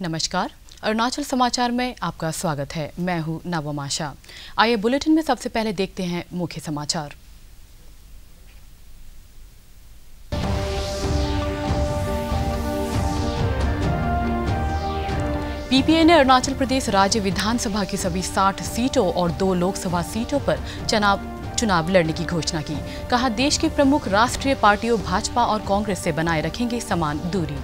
नमस्कार, अरुणाचल समाचार में आपका स्वागत है। मैं हूं नवम आशा। आइए बुलेटिन में सबसे पहले देखते हैं मुख्य समाचार। पीपीए ने अरुणाचल प्रदेश राज्य विधानसभा की सभी 60 सीटों और 2 लोकसभा सीटों पर चुनाव लड़ने की घोषणा की। कहा, देश की प्रमुख राष्ट्रीय पार्टियों भाजपा और कांग्रेस से बनाए रखेंगे समान दूरी।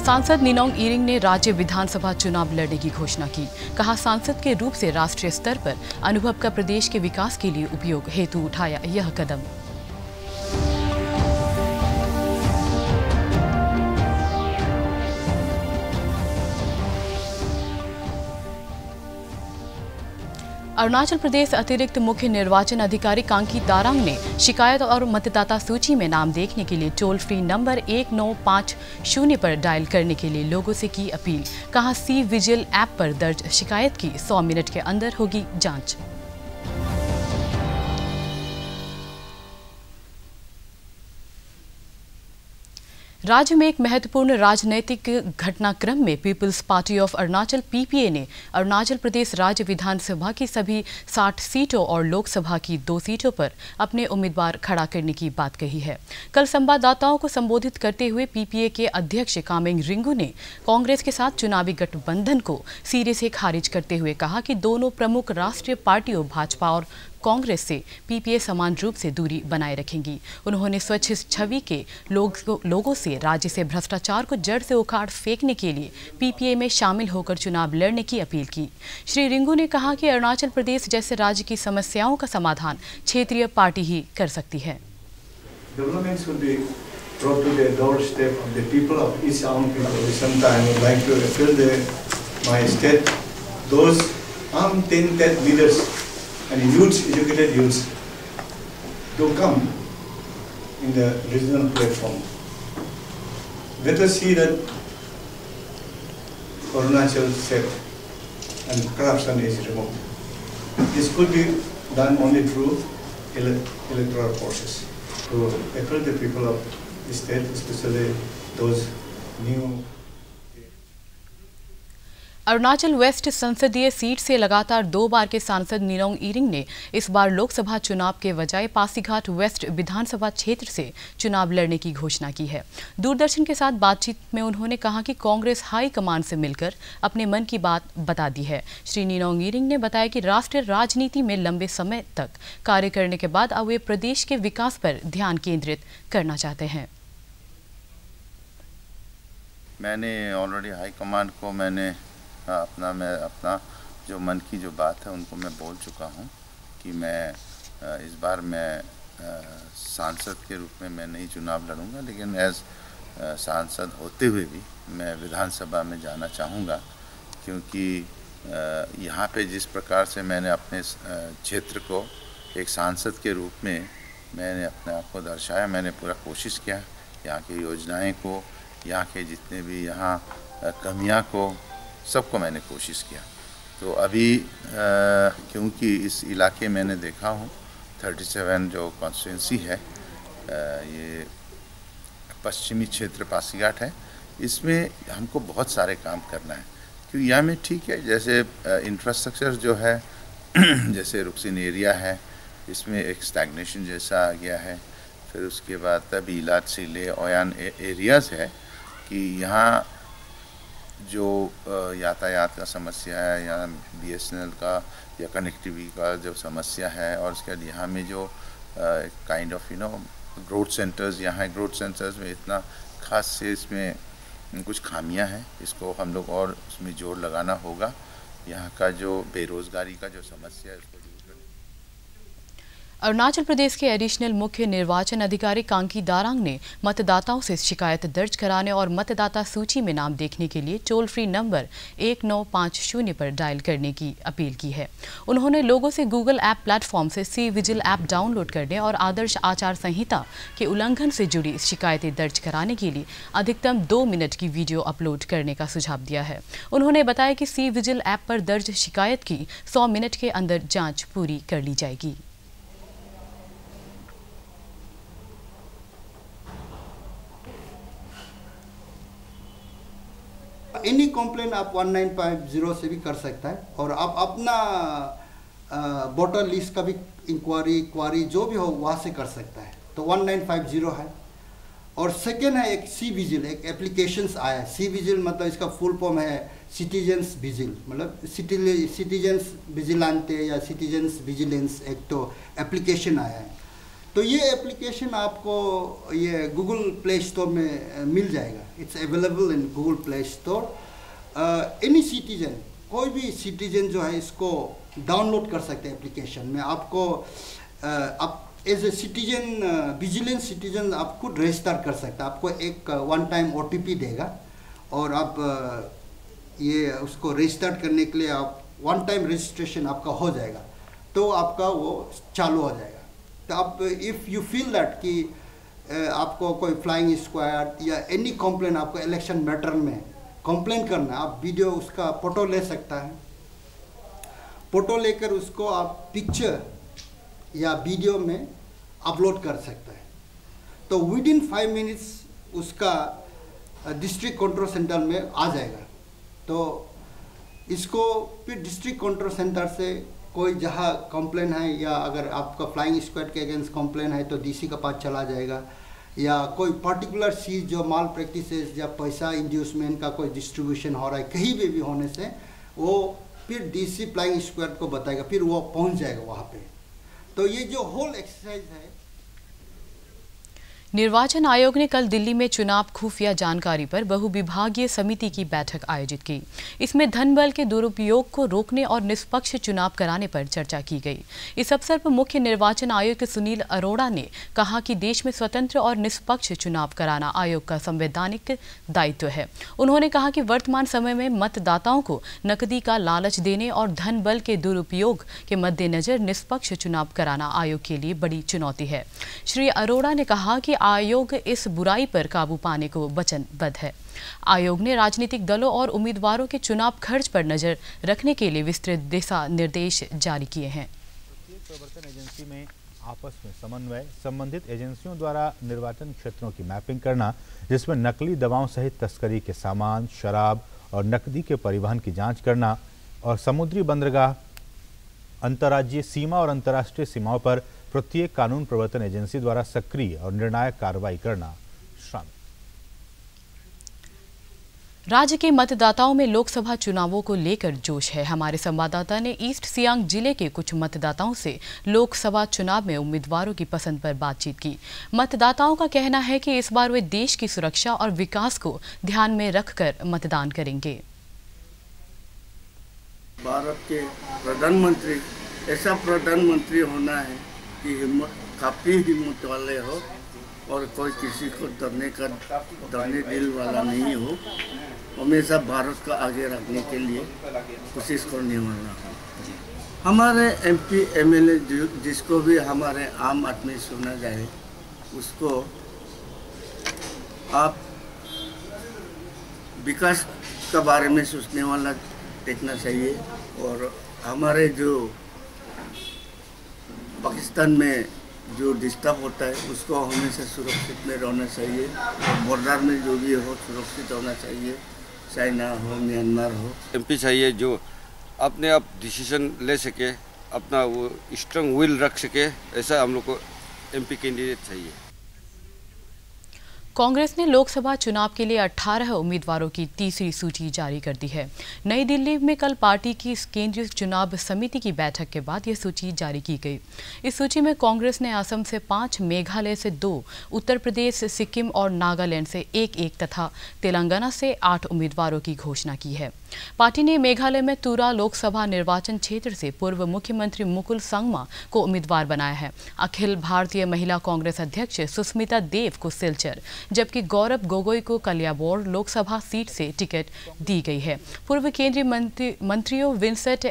सांसद निनोंग इरिंग ने राज्य विधानसभा चुनाव लड़ने की घोषणा की। कहा, सांसद के रूप से राष्ट्रीय स्तर पर अनुभव का प्रदेश के विकास के लिए उपयोग हेतु उठाया यह कदम। अरुणाचल प्रदेश अतिरिक्त मुख्य निर्वाचन अधिकारी कांकी दारांग ने शिकायत और मतदाता सूची में नाम देखने के लिए टोल फ्री नंबर 1950 पर डायल करने के लिए लोगों से की अपील। कहा, सी विजिल ऐप पर दर्ज शिकायत की 100 मिनट के अंदर होगी जांच। राज्य में एक महत्वपूर्ण राजनीतिक घटनाक्रम में People's Party of Arunachal PPA ने अरुणाचल प्रदेश राज्य विधानसभा की सभी 60 सीटों और लोकसभा की 2 सीटों पर अपने उम्मीदवार खड़ा करने की बात कही है। कल संवाददाताओं को संबोधित करते हुए पीपीए के अध्यक्ष कामेंग रिंगू ने कांग्रेस के साथ चुनावी गठबंधन को सिरे से खारिज करते हुए कहा कि दोनों प्रमुख राष्ट्रीय पार्टियों भाजपा और कांग्रेस से पीपीए समान रूप से दूरी बनाए रखेंगी। उन्होंने स्वच्छ छवि के लोगों से राज्य से भ्रष्टाचार को जड़ से उखाड़ फेंकने के लिए पीपीए में शामिल होकर चुनाव लड़ने की अपील की। श्री रिंगू ने कहा कि अरुणाचल प्रदेश जैसे राज्य की समस्याओं का समाधान क्षेत्रीय पार्टी ही कर सकती है। And youths, educated youths, to come in the regional platform. Let us see that Arunachal set and corruption is removed. This could be done only through electoral process to appeal the people of the state, especially those new. Arunachal West संसदीय seat से लगातार 2 बार के सांसद निनोंग इरिंग ने इस बार लोकसभा चुनाव के बजाय पासीघाट वेस्ट विधानसभा क्षेत्र से चुनाव लड़ने की घोषणा की है। दूरदर्शन के साथ बातचीत में उन्होंने कहा कि कांग्रेस हाई कमान से मिलकर अपने मन की बात बता दी है। श्री निनोंग इरिंग ने बताया कि राष्ट्रीय राजनीति में लंबे समय तक कार्य करने के बाद अब वे प्रदेश के विकास पर ध्यान केंद्रित करना चाहते हैं। मैंने ऑलरेडी हाई कमान को अपना जो मन की जो बात है उनको मैं बोल चुका हूं कि मैं इस बार मैं सांसद के रूप में मैं नहीं चुनाव लड़ूंगा, लेकिन एज सांसद होते हुए भी मैं विधानसभा में जाना चाहूँगा, क्योंकि यहाँ पे जिस प्रकार से मैंने अपने क्षेत्र को एक सांसद के रूप में मैंने अपने आप को दर्शाया, मैंने पूरा कोशिश किया यहाँ की योजनाएं को, यहाँ के जितने भी यहाँ कमियाँ को, सबको मैंने कोशिश किया। तो अभी क्योंकि इस इलाके मैंने देखा हूँ 37 जो कॉन्स्टिट्यूंसी है, ये पश्चिमी क्षेत्र पासीघाट है, इसमें हमको बहुत सारे काम करना है। क्योंकि यहाँ में ठीक है, जैसे इंफ्रास्ट्रक्चर जो है जैसे रुक्सिन एरिया है, इसमें एक स्टैग्नेशन जैसा आ गया है। फिर उसके बाद तबीला सिले ओयान एरियाज़ है कि यहाँ जो यातायात का समस्या है या बीएसएनएल का या कनेक्टिविटी का जो समस्या है, और उसके बाद यहाँ में जो काइंड ऑफ ग्रोथ सेंटर्स यहाँ है, ग्रोथ सेंटर्स में इतना खास से इसमें कुछ खामियां हैं, इसको हम लोग और उसमें जोर लगाना होगा। यहाँ का जो बेरोजगारी का जो समस्या है उसको अरुणाचल प्रदेश के एडिशनल मुख्य निर्वाचन अधिकारी कांकी दारांग ने मतदाताओं से शिकायत दर्ज कराने और मतदाता सूची में नाम देखने के लिए टोल फ्री नंबर 1950 पर डायल करने की अपील की है। उन्होंने लोगों से गूगल ऐप प्लेटफॉर्म से सी विजिल ऐप डाउनलोड करने और आदर्श आचार संहिता के उल्लंघन से जुड़ी शिकायतें दर्ज कराने के लिए अधिकतम 2 मिनट की वीडियो अपलोड करने का सुझाव दिया है। उन्होंने बताया कि सी विजिल ऐप पर दर्ज शिकायत की 100 मिनट के अंदर जाँच पूरी कर ली जाएगी। एनी कंप्लेन आप 1950 से भी कर सकता है, और आप अपना वोटर लिस्ट का भी क्वारी जो भी हो वहाँ से कर सकता है। तो 1950 है। और सेकेंड है एक सी विजिल, एक एप्लीकेशंस आया है। सी विजिल मतलब इसका फुल फॉर्म है सिटीजन्स विजिल, मतलब सिटीजन्स विजिलेंटे या सिटीजन्स विजिलेंस, एक तो एप्लीकेशन आया है। तो ये एप्लीकेशन आपको ये गूगल प्ले स्टोर में मिल जाएगा। It's available in Google play store. Any citizen, कोई भी सिटीजन जो है इसको डाउनलोड कर सकते हैं एप्लीकेशन में। आपको आप as a citizen, vigilance citizen आप खुद रजिस्टर कर सकते हैं। आपको एक वन टाइम OTP देगा और आप ये उसको रजिस्टर करने के लिए आप वन टाइम रजिस्ट्रेशन आपका हो जाएगा, तो आपका वो चालू हो जाएगा। तो आप इफ़ यू फील दैट कि आपको कोई फ्लाइंग स्क्वाड या एनी कंप्लेन आपको इलेक्शन मैटर में कंप्लेन करना, आप वीडियो उसका फ़ोटो ले सकता है। फ़ोटो लेकर उसको आप पिक्चर या वीडियो में अपलोड कर सकता है। तो विद इन 5 मिनट्स उसका डिस्ट्रिक्ट कंट्रोल सेंटर में आ जाएगा। तो इसको फिर डिस्ट्रिक्ट कंट्रोल सेंटर से कोई जहाँ कंप्लेन है, या अगर आपका फ्लाइंग स्क्वाड के अगेंस्ट कंप्लेन है तो DC के पास चला जाएगा, या कोई पर्टिकुलर चीज़ जो माल प्रैक्टिसेस या पैसा इंड्यूसमेंट का कोई डिस्ट्रीब्यूशन हो रहा है कहीं भी होने से, वो फिर DC फ्लाइंग स्क्वाड को बताएगा, फिर वो पहुँच जाएगा वहाँ पे। तो ये जो होल एक्सरसाइज है। निर्वाचन आयोग ने कल दिल्ली में चुनाव खुफिया जानकारी पर बहुविभागीय समिति की बैठक आयोजित की। इसमें धन बल के दुरुपयोग को रोकने और निष्पक्ष चुनाव कराने पर चर्चा की गई। इस अवसर पर मुख्य निर्वाचन आयुक्त सुनील अरोड़ा ने कहा कि देश में स्वतंत्र और निष्पक्ष चुनाव कराना आयोग का संवैधानिक दायित्व है। उन्होंने कहा कि वर्तमान समय में मतदाताओं को नकदी का लालच देने और धन बल के दुरुपयोग के मद्देनजर निष्पक्ष चुनाव कराना आयोग के लिए बड़ी चुनौती है। श्री अरोड़ा ने कहा कि आयोग इस बुराई पर काबू पाने को वचनबद्ध है। आयोग ने राजनीतिक दलों और उम्मीदवारों के चुनाव खर्च पर नजर रखने के लिए विस्तृत दिशा निर्देश जारी किए हैं। प्रत्येक प्रवर्तन एजेंसी में आपस में समन्वय, संबंधित एजेंसियों द्वारा निर्वाचन क्षेत्रों की मैपिंग करना, जिसमें नकली दवाओं सहित तस्करी के सामान, शराब और नकदी के परिवहन की जाँच करना, और समुद्री बंदरगाह, अंतर्राज्यीय सीमा और अंतर्राष्ट्रीय सीमाओं पर प्रत्येक कानून प्रवर्तन एजेंसी द्वारा सक्रिय और निर्णायक कार्रवाई करना शामिल। राज्य के मतदाताओं में लोकसभा चुनावों को लेकर जोश है। हमारे संवाददाता ने ईस्ट सियांग जिले के कुछ मतदाताओं से लोकसभा चुनाव में उम्मीदवारों की पसंद पर बातचीत की। मतदाताओं का कहना है कि इस बार वे देश की सुरक्षा और विकास को ध्यान में रखकर मतदान करेंगे। भारत के प्रधानमंत्री ऐसा प्रधानमंत्री होना है कि काफ़ी हिम्मत वाले हो और कोई किसी को डरने दिल वाला नहीं हो। हमेशा भारत को आगे रखने के लिए कोशिश करने वाला हो। हमारे MP MLA जिसको भी हमारे आम आदमी सुना जाए, उसको आप विकास के बारे में सोचने वाला देखना चाहिए। और हमारे जो पाकिस्तान में जो डिस्टर्ब होता है उसको हमेशा सुरक्षित में रहना चाहिए। बॉर्डर में जो भी हो सुरक्षित होना चाहिए, चाइना हो म्यांमार हो। MP चाहिए जो अपने आप डिसीजन ले सके, अपना वो स्ट्रांग विल रख सके, ऐसा हम लोग को MP कैंडिडेट चाहिए। कांग्रेस ने लोकसभा चुनाव के लिए 18 उम्मीदवारों की तीसरी सूची जारी कर दी है। नई दिल्ली में कल पार्टी की केंद्रीय चुनाव समिति की बैठक के बाद यह सूची जारी की गई। इस सूची में कांग्रेस ने असम से 5, मेघालय से 2, उत्तर प्रदेश, सिक्किम और नागालैंड से 1-1 तथा तेलंगाना से 8 उम्मीदवारों की घोषणा की है। पार्टी ने मेघालय में तुरा लोकसभा निर्वाचन क्षेत्र से पूर्व मुख्यमंत्री मुकुल संगमा को उम्मीदवार बनाया है। अखिल भारतीय महिला कांग्रेस अध्यक्ष सुस्मिता देव को सिलचर, जबकि गौरव गोगोई को कलियाबोर लोकसभा सीट से टिकट दी गई है। पूर्व केंद्रीय मंत्रियों विंसेंट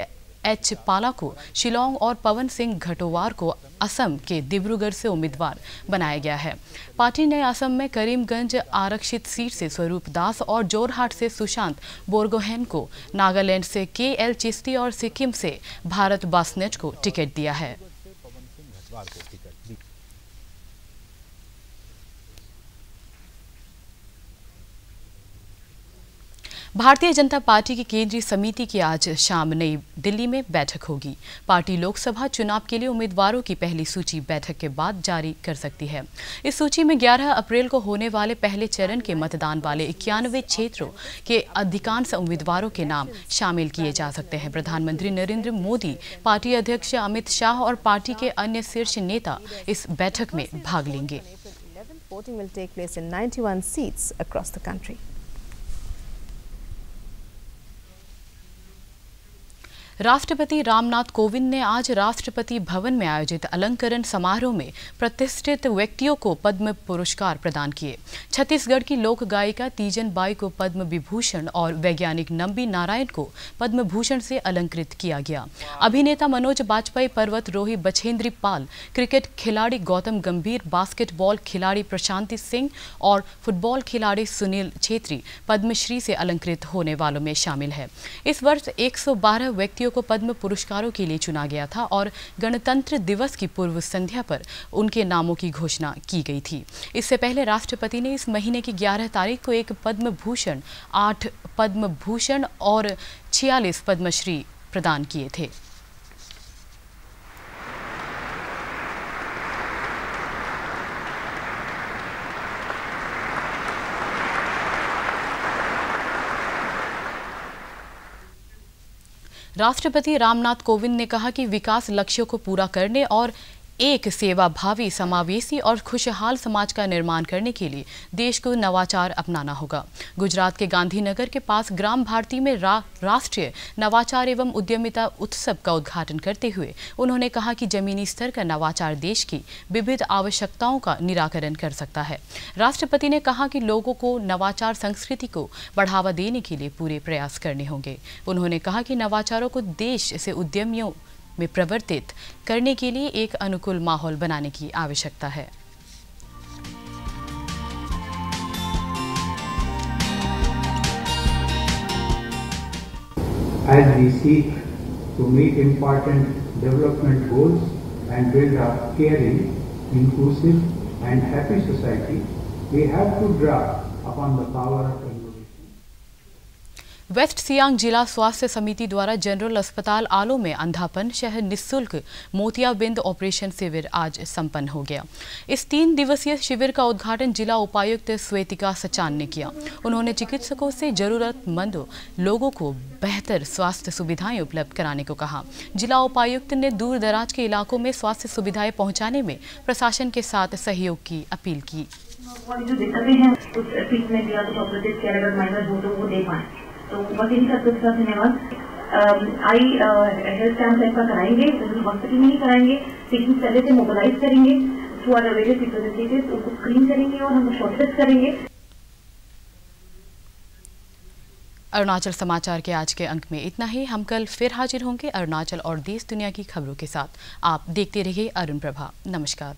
H. पाला को शिलोंग और पवन सिंह घटोवार को असम के डिब्रूगढ़ से उम्मीदवार बनाया गया है। पार्टी ने असम में करीमगंज आरक्षित सीट से स्वरूप दास और जोरहाट से सुशांत बोरगोहेन को, नागालैंड से KL चिश्ती और सिक्किम से भारत बास्नेट को टिकट दिया है। भारतीय जनता पार्टी की केंद्रीय समिति की आज शाम नई दिल्ली में बैठक होगी। पार्टी लोकसभा चुनाव के लिए उम्मीदवारों की पहली सूची बैठक के बाद जारी कर सकती है। इस सूची में 11 अप्रैल को होने वाले पहले चरण के मतदान वाले 91 क्षेत्रों के अधिकांश उम्मीदवारों के नाम शामिल किए जा सकते हैं। प्रधानमंत्री नरेंद्र मोदी, पार्टी अध्यक्ष अमित शाह और पार्टी के अन्य शीर्ष नेता इस बैठक में भाग लेंगे। Voting will take place in 91 seats across the country. राष्ट्रपति रामनाथ कोविंद ने आज राष्ट्रपति भवन में आयोजित अलंकरण समारोह में प्रतिष्ठित व्यक्तियों को पद्म पुरस्कार प्रदान किए। छत्तीसगढ़ की लोक गायिका तीजन बाई को पद्म विभूषण और वैज्ञानिक नंबी नारायण को पद्म भूषण से अलंकृत किया गया। अभिनेता मनोज बाजपेयी, पर्वतरोही बछेंद्री पाल, क्रिकेट खिलाड़ी गौतम गंभीर, बास्केटबॉल खिलाड़ी प्रशांति सिंह और फुटबॉल खिलाड़ी सुनील छेत्री पद्मश्री से अलंकृत होने वालों में शामिल है। इस वर्ष 112 व्यक्तियों को पद्म पुरस्कारों के लिए चुना गया था और गणतंत्र दिवस की पूर्व संध्या पर उनके नामों की घोषणा की गई थी। इससे पहले राष्ट्रपति ने इस महीने की 11 तारीख को एक पद्म भूषण, 8 पद्म भूषण और 46 पद्मश्री प्रदान किए थे। राष्ट्रपति रामनाथ कोविंद ने कहा कि विकास लक्ष्यों को पूरा करने और एक सेवाभावी, समावेशी और खुशहाल समाज का निर्माण करने के लिए देश को नवाचार अपनाना होगा। गुजरात के गांधीनगर के पास ग्राम भारती में राष्ट्रीय नवाचार एवं उद्यमिता उत्सव का उद्घाटन करते हुए उन्होंने कहा कि जमीनी स्तर का नवाचार देश की विविध आवश्यकताओं का निराकरण कर सकता है। राष्ट्रपति ने कहा कि लोगों को नवाचार संस्कृति को बढ़ावा देने के लिए पूरे प्रयास करने होंगे। उन्होंने कहा कि नवाचारों को देश से उद्यमियों में प्रवर्तित करने के लिए एक अनुकूल माहौल बनाने की आवश्यकता है। As we seek to meet important development goals and build a caring, inclusive and happy society, we have to draw upon the power of West Siang जिला स्वास्थ्य समिति द्वारा जनरल अस्पताल आलो में अंधापन शहर निःशुल्क मोतियाबिंद ऑपरेशन शिविर आज संपन्न हो गया। इस 3 दिवसीय शिविर का उद्घाटन जिला उपायुक्त श्वेतिका सचान ने किया। उन्होंने चिकित्सकों से जरूरतमंद लोगों को बेहतर स्वास्थ्य सुविधाएं उपलब्ध कराने को कहा। जिला उपायुक्त ने दूर दराज के इलाकों में स्वास्थ्य सुविधाएं पहुंचाने में प्रशासन के साथ सहयोग की अपील की। जो दिक्कतें हैं उस ट्रीटमेंट या कुछ ऑपरेटिव केयर अगर माइनर हो तो वो दे पाएं। तो बस इन्हीं का दूसरा धन्यवाद। आई हेल्थ कैंप टाइप का कराएंगे, हॉस्पिटल में ही कराएंगे, पेशेंट्स पहले से मोबिलाइज करेंगे थ्रू आवर वेरियस रिप्रेजेंटेटिव्स, उनको स्क्रीन करेंगे और हम शॉर्टलिस्ट करेंगे। अरुणाचल समाचार के आज के अंक में इतना ही। हम कल फिर हाजिर होंगे अरुणाचल और देश दुनिया की खबरों के साथ। आप देखते रहिए अरुण प्रभा। नमस्कार।